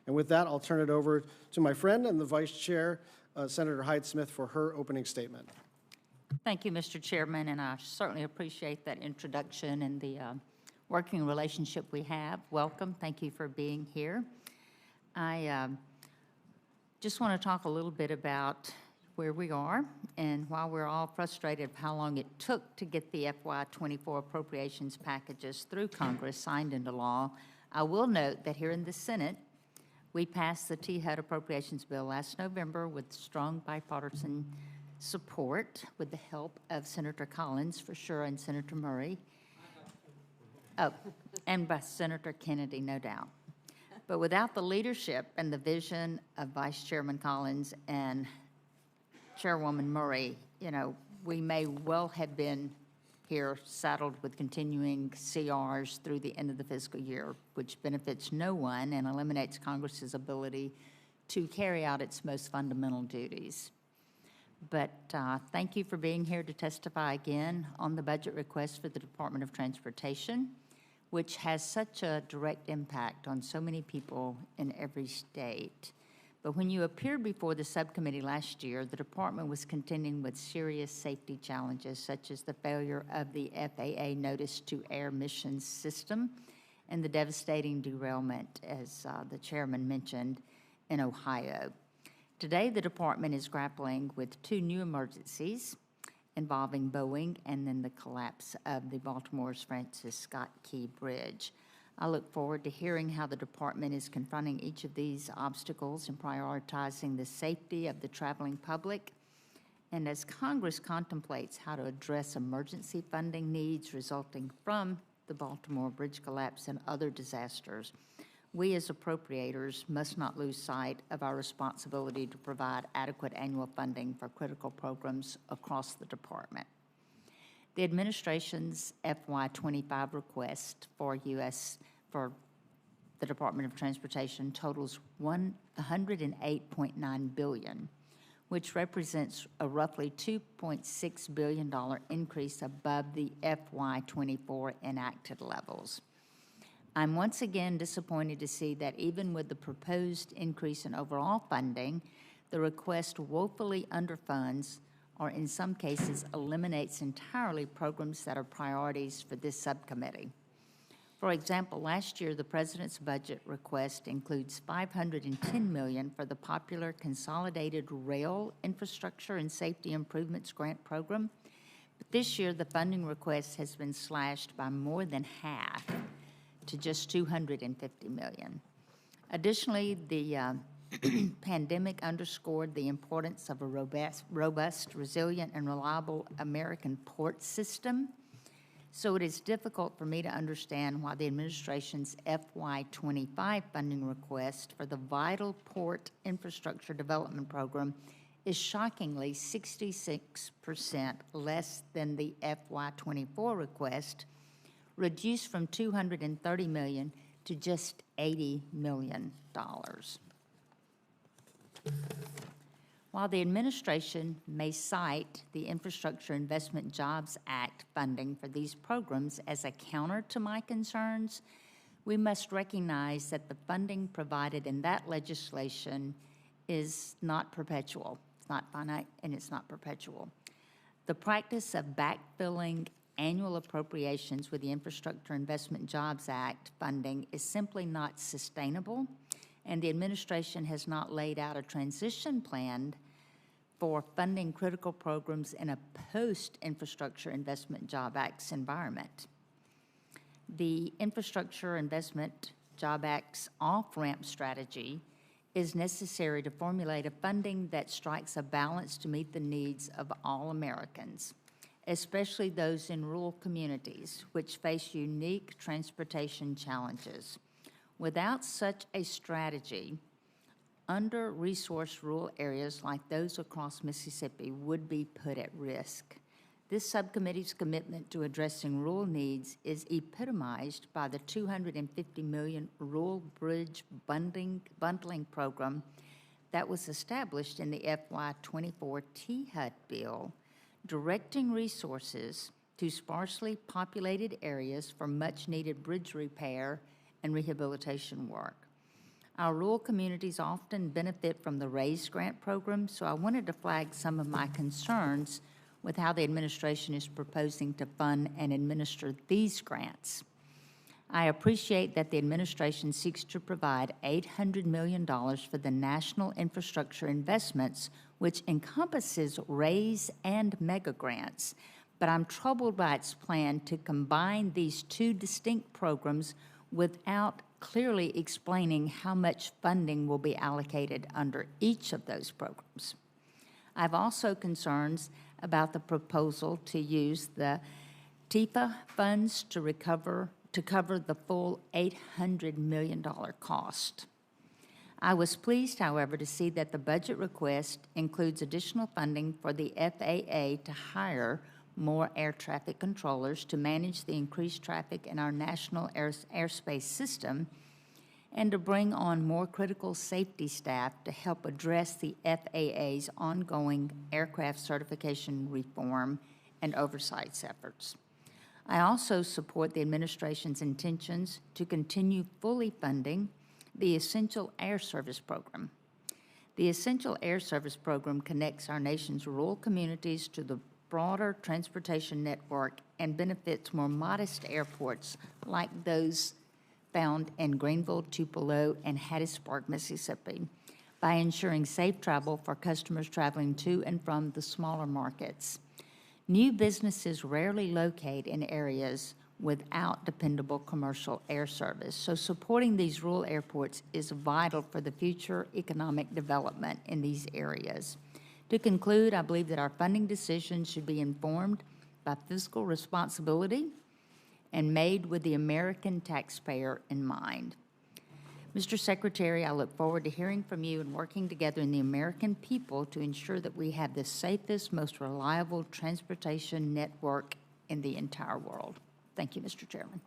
And with that, I'll turn it over to my friend and the Vice Chair, Senator Hyde-Smith, for her opening statement. Thank you, Mr. Chairman, and I certainly appreciate that introduction and the working relationship we have. Welcome. Thank you for being here. I just want to talk a little bit about where we are, and while we're all frustrated of how long it took to get the FY24 appropriations packages through Congress signed into law, I will note that here in the Senate, we passed the T-HUD appropriations bill last November with strong bipartisan support with the help of Senator Collins, for sure, and Senator Murray. Oh, and by Senator Kennedy, no doubt. But without the leadership and the vision of Vice Chairman Collins and Chairwoman Murray, you know, we may well have been here saddled with continuing CRs through the end of the fiscal year, which benefits no one and eliminates Congress's ability to carry out its most fundamental duties. But thank you for being here to testify again on the budget request for the Department of Transportation, which has such a direct impact on so many people in every state. But when you appeared before the subcommittee last year, the department was contending with serious safety challenges, such as the failure of the FAA Notice to Air Missions system and the devastating derailment, as the chairman mentioned, in Ohio. Today, the department is grappling with two new emergencies involving Boeing and then the collapse of the Baltimore's Francis Scott Key Bridge. I look forward to hearing how the department is confronting each of these obstacles and prioritizing the safety of the traveling public. And as Congress contemplates how to address emergency funding needs resulting from the Baltimore Bridge collapse and other disasters, we as appropriators must not lose sight of our responsibility to provide adequate annual funding for critical programs across the department. The administration's FY25 request for the Department of Transportation totals $108.9 billion, which represents a roughly $2.6 billion increase above the FY24 enacted levels. I'm once again disappointed to see that even with the proposed increase in overall funding, the request woefully underfunds or in some cases eliminates entirely programs that are priorities for this subcommittee. For example, last year the President's budget request includes $510 million for the popular Consolidated Rail Infrastructure and Safety Improvements Grant Program, but this year the funding request has been slashed by more than half to just $250 million. Additionally, the pandemic underscored the importance of a robust, resilient, and reliable American port system. So it is difficult for me to understand why the administration's FY25 funding request for the vital port infrastructure development program is shockingly 66% less than the FY24 request, reduced from $230 million to just $80 million. While the administration may cite the Infrastructure Investment and Jobs Act funding for these programs as a counter to my concerns, we must recognize that the funding provided in that legislation is not perpetual. It's not finite and it's not perpetual. The practice of backfilling annual appropriations with the Infrastructure Investment and Jobs Act funding is simply not sustainable, and the administration has not laid out a transition plan for funding critical programs in a post-Infrastructure Investment and Job Act's environment. The Infrastructure Investment Job Act's off-ramp strategy is necessary to formulate a funding that strikes a balance to meet the needs of all Americans, especially those in rural communities which face unique transportation challenges. Without such a strategy, under-resourced rural areas like those across Mississippi would be put at risk. This subcommittee's commitment to addressing rural needs is epitomized by the $250 million Rural Bridge Bundling Program that was established in the FY24 T-HUD bill, directing resources to sparsely populated areas for much-needed bridge repair and rehabilitation work. Our rural communities often benefit from the RAISE grant program, so I wanted to flag some of my concerns with how the administration is proposing to fund and administer these grants. I appreciate that the administration seeks to provide $800 million for the national infrastructure investments, which encompasses RAISE and mega grants, but I'm troubled by its plan to combine these two distinct programs without clearly explaining how much funding will be allocated under each of those programs. I have also concerns about the proposal to use the TIFA funds to cover the full $800 million cost. I was pleased, however, to see that the budget request includes additional funding for the FAA to hire more air traffic controllers to manage the increased traffic in our national airspace system, and to bring on more critical safety staff to help address the FAA's ongoing aircraft certification reform and oversight efforts. I also support the administration's intentions to continue fully funding the Essential Air Service Program. The Essential Air Service Program connects our nation's rural communities to the broader transportation network and benefits more modest airports like those found in Greenville, Tupelo, and Hattiesburg, Mississippi, by ensuring safe travel for customers traveling to and from the smaller markets. New businesses rarely locate in areas without dependable commercial air service, so supporting these rural airports is vital for the future economic development in these areas. To conclude, I believe that our funding decisions should be informed by fiscal responsibility and made with the American taxpayer in mind. Mr. Secretary, I look forward to hearing from you and working together in the American people to ensure that we have the safest, most reliable transportation network in the entire world. Thank you, Mr. Chairman.